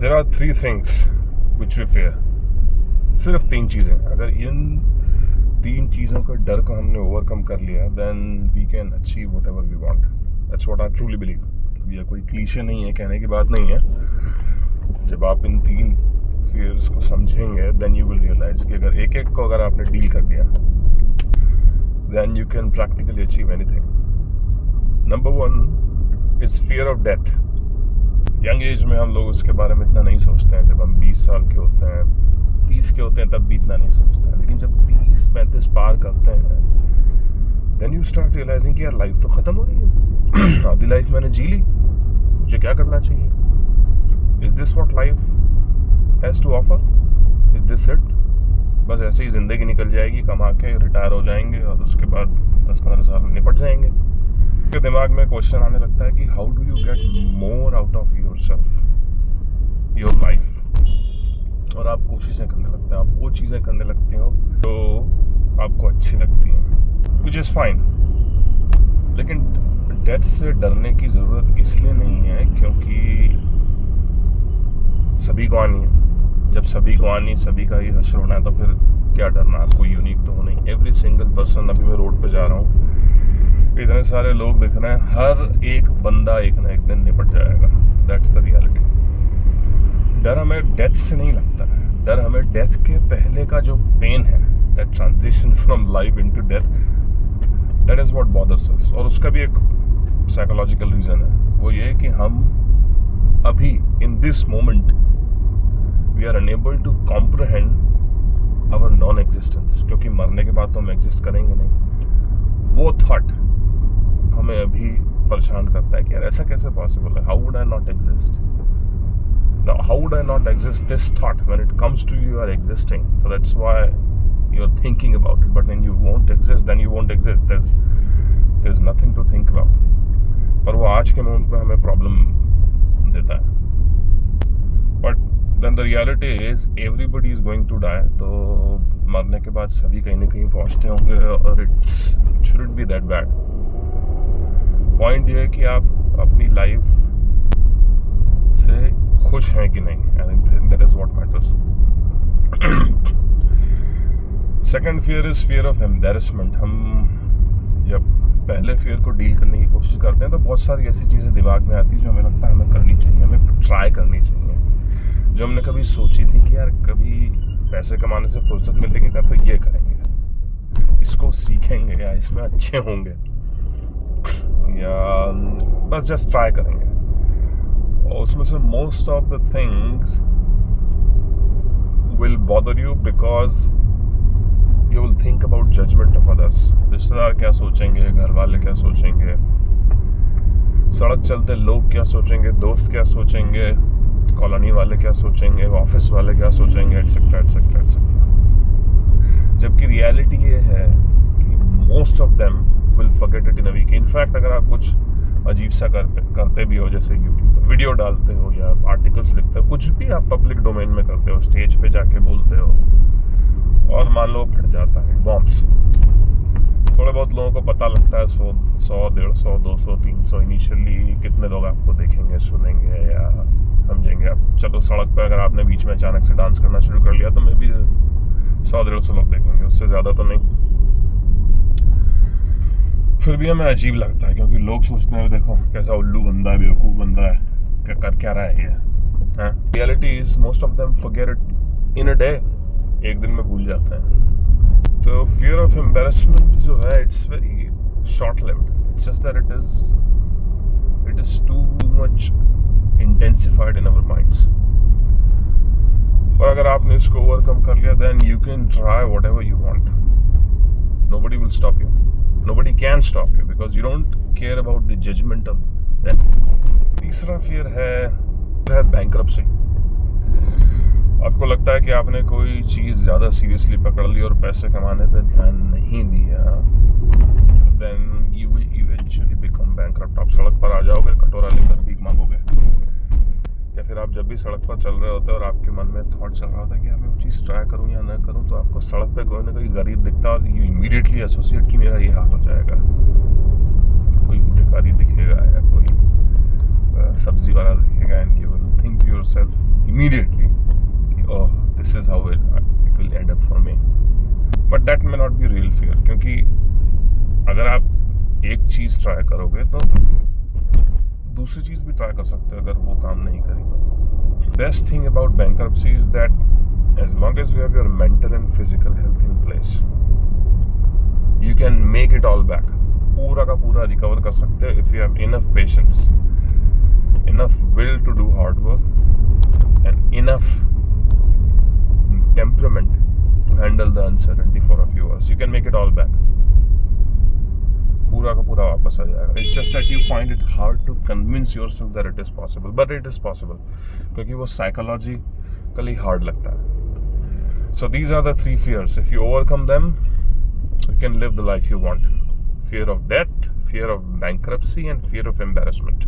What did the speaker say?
There are 3 things which we fear. सिर्फ 3 चीज़ें. अगर इन 3 चीज़ों का डर को हमने ओवरकम कर लिया, then we can achieve whatever we want. That's what I truly believe. ये कोई क्लीशे नहीं है, कहने की बात नहीं है. जब आप इन 3 फियर्स को समझेंगे, देन यू विल रियलाइज कि अगर एक को अगर आपने डील कर दिया, then you can practically achieve anything. Number 1 is fear of death. Young age में हम लोग उसके बारे में इतना नहीं सोचते हैं. जब हम 20 साल के होते हैं, 30 के होते हैं, तब भी इतना नहीं सोचते हैं. लेकिन जब 30-35 पार करते हैं, देन यू स्टार्ट रियलाइजिंग कि यार लाइफ तो ख़त्म हो रही है. आधी लाइफ मैंने जी ली, मुझे क्या करना चाहिए? Is this what life has to offer? Is this it? बस ऐसे ही ज़िंदगी निकल जाएगी, कमा के रिटायर हो जाएंगे और उसके बाद 10-15 साल में निपट जाएंगे. के दिमाग में क्वेश्चन आने लगता है कि how do you get more out of your self, your life. और आप कोशिशें करने लगते हैं, आप वो चीज़ें करने लगते हो जो आपको अच्छी लगती हैं, विच इज़ फाइन. लेकिन डेथ से डरने की ज़रूरत इसलिए नहीं है क्योंकि सभी को आनी है. जब सभी को आनी, सभी का ही हश्र होना है, तो फिर क्या डरना? आपको यूनिक तो हो नहीं. Every single person. अभी मैं रोड पे जा रहा हूँ, इतने सारे लोग दिख रहे हैं, हर एक बंदा एक ना एक दिन निपट जाएगा. That's the reality. डर हमें डेथ से नहीं लगता है. डर हमें डेथ के पहले का जो पेन है, that transition from life into death, that is what bothers us. और उसका भी एक साइकोलॉजिकल रीजन है. वो ये कि हम अभी in this moment we are unable to comprehend our non existence. क्योंकि मरने के बाद तो हम एग्जिस्ट करेंगे नहीं. वो थॉट हमें अभी परेशान करता है कि यार ऐसा कैसे पॉसिबल है? How would I not exist? Now, how would I not exist? This thought, when it comes to you, you are existing. So that's why you're thinking about it. But when you won't exist, then you won't exist. There's nothing to think about. पर वो आज के moment में हमें problem देता है. But then the reality is everybody is going to die. तो मरने के बाद सभी कहीं ना कहीं पहुंचते होंगे और it shouldn't be that bad. Point ये है कि आप अपनी लाइफ से खुश हैं कि नहीं. And that is what matters. Second fear is fear of embarrassment. हम जब पहले फियर को डील करने की कोशिश करते हैं तो बहुत सारी ऐसी चीज़ें दिमाग में आती हैं जो हमें लगता है हमें करनी चाहिए, हमें ट्राई करनी चाहिए, जो हमने कभी सोची थी कि यार कभी पैसे कमाने से फुर्सत मिलेगी ना तो ये करेंगे, इसको सीखेंगे या इसमें अच्छे होंगे, या बस जस्ट ट्राई करेंगे. और उसमें से most of the things will bother you because you will think about judgement of others. रिश्तेदार क्या सोचेंगे, घर वाले क्या सोचेंगे, सड़क चलते लोग क्या सोचेंगे, दोस्त क्या सोचेंगे, कॉलोनी वाले क्या सोचेंगे, ऑफिस वाले क्या सोचेंगे, एटसेट्रा एटसेट्रा एटसेट्रा. जबकि रियलिटी ये है कि most of them will forget it in a week. In fact अगर आप कुछ अजीब सा करते भी हो, जैसे यूट्यूब पर वीडियो डालते हो या आर्टिकल्स लिखते हो, कुछ भी आप पब्लिक डोमेन में करते हो, स्टेज पे जाके बोलते हो और मान लो फट जाता है बॉम्ब्स. थोड़े बहुत लोगों को पता लगता है, 100, 150, 200, 300 इनिशियली कितने लोग आपको देखेंगे, सुनेंगे या समझेंगे. अब चलो सड़क पर अगर आपने बीच में अचानक से डांस करना शुरू कर लिया तो मे भी 100-150 लोग देखेंगे, उससे ज़्यादा तो नहीं. फिर भी हमें अजीब लगता है क्योंकि लोग सोचते हैं देखो कैसा उल्लू बंदा है, बेवकूफ़ बंदा है, क्या कर क्या रहा है ये. Reality is most of them forget it in a day. एक दिन में भूल जाते हैं. तो फियर ऑफ एम्बैरेसमेंट जो है it's very short lived. It's just that it is too much intensified in our minds. और अगर आपने इसको ओवरकम कर लिया then you can try whatever you want. Nobody will stop you. Nobody can stop you because you don't care about the judgment of them. तीसरा fear है bankruptcy. आपको लगता है कि आपने कोई चीज़ ज़्यादा सीरियसली पकड़ ली और पैसे कमाने पे ध्यान नहीं दिया, then you will eventually become bankrupt. आप सड़क पर आ जाओगे, कटोरा लेकर भीख मांगोगे. या फिर आप जब भी सड़क पर चल रहे होते हैं और आपके मन में थॉट चल रहा होता है कि मैं वो चीज़ ट्राई करूं या ना करूं, तो आपको सड़क पे कोई ना कोई गरीब दिखता है और यू इमीडिएटली एसोसिएट कि मेरा ये हाल हो जाएगा. कोई भिखारी दिखेगा या कोई सब्जी वाला दिखेगा and you will think to yourself immediately, oh, this is how it will end up for me. But that may not be real fear, क्योंकि अगर आप एक चीज़ ट्राई करोगे तो दूसरी चीज़ भी ट्राई कर सकते हो अगर वो काम नहीं करी तो. Best thing about bankruptcy is that as long as you have your mental and physical health in place, you can make it all back. पूरा का पूरा रिकवर कर सकते हो if you have enough patience, enough will to do hard work and enough temperament to handle the uncertainty for a few hours. You can make it all back. पूरा का पूरा वापस आ जाएगा. It's just that you find it hard to convince yourself that it is possible, but it is possible, क्योंकि वो psychologically hard लगता है. So these are the 3 fears. If you overcome them, you can live the life you want. Fear of death, fear of bankruptcy, and fear of embarrassment.